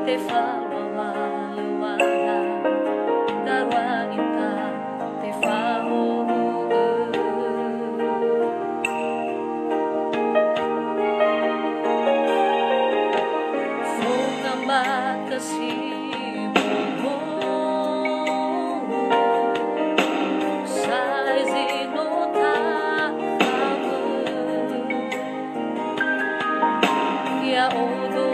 te falava lewala darwa inta te fao fukamba kasibuho saizino takamu ya odo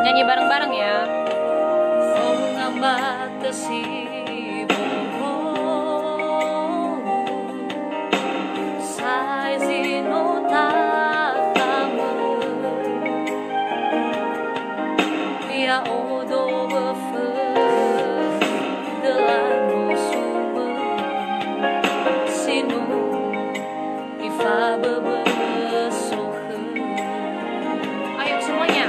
nyanyi bareng-bareng ya. Ayo semuanya.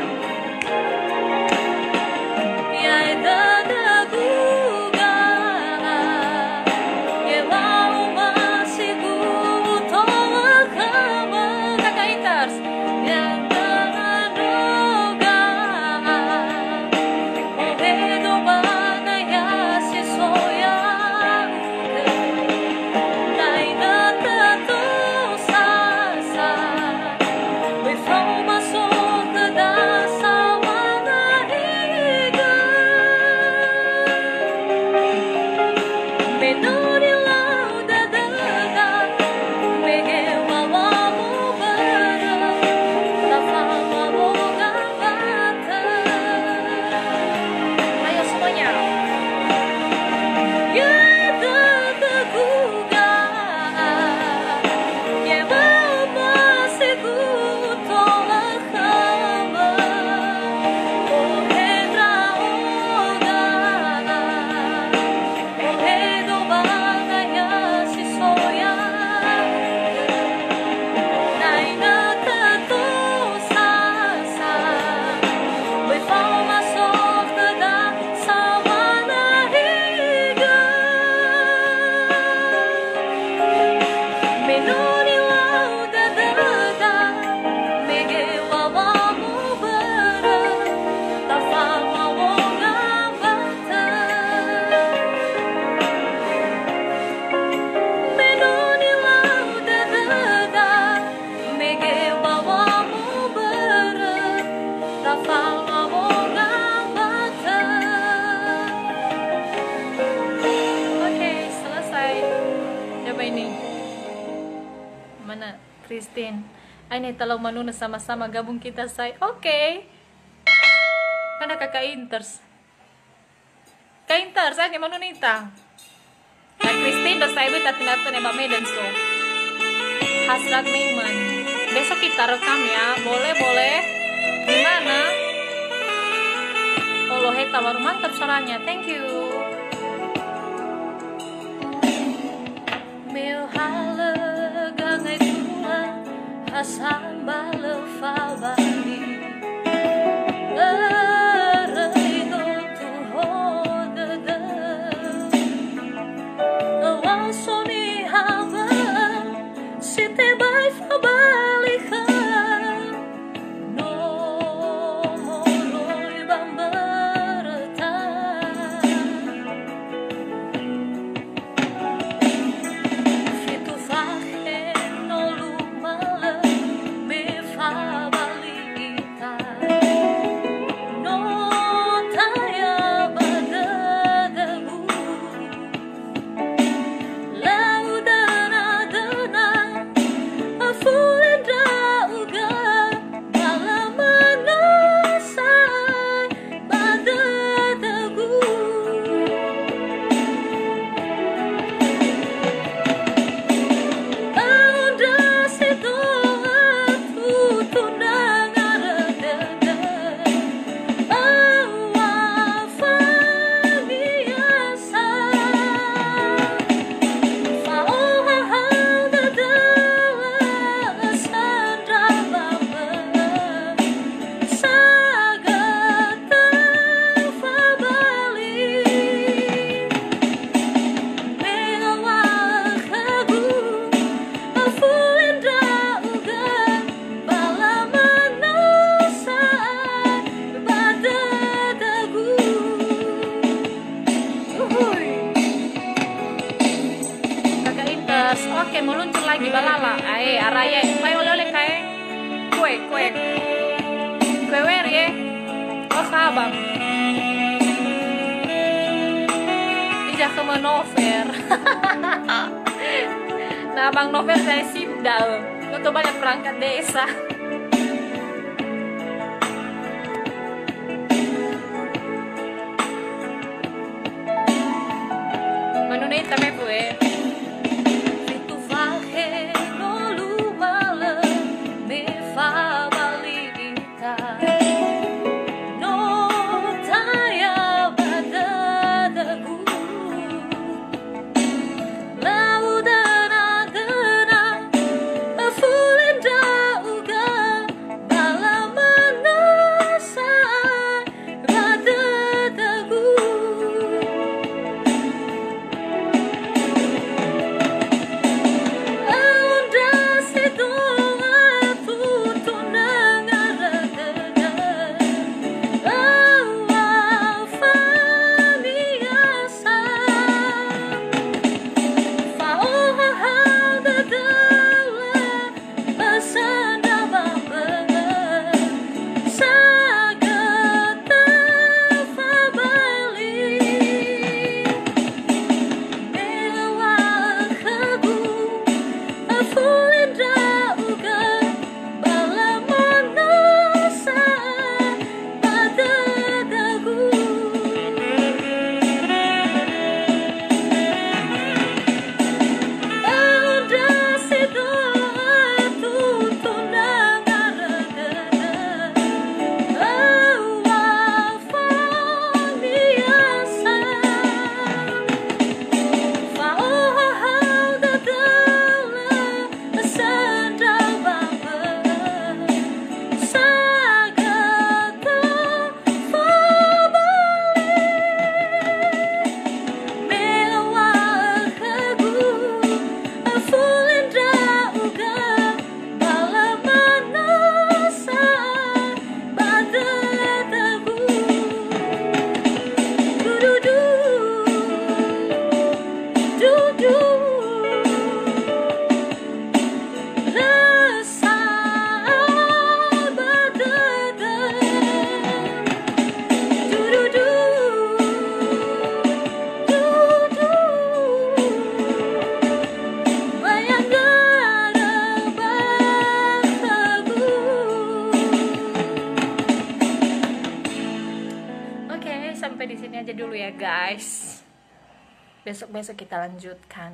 Mana Christine? Ini tolong manuna sama-sama gabung kita say. Oke. Mana kakak Inters? Kak Inters, ini manunita. Kak Christine dos saya beta tinata ne Medan so. Hasrat Meiman. Besok kita rekam ya. Boleh. Gimana? Oh, heta baru mantap suaranya. Thank you. Meu hale gangai tua hasamba le falbani Oke, meluncur lagi balala. Ae, araya, kue oleh kae. Kue wer ye. Oh, sabang. Ijah ke Nover. Nah, Bang Nover saya sindal. Untuk banyak perangkat desa. Menunai tame gue. Sampai di sini aja dulu ya guys. Besok-besok kita lanjutkan.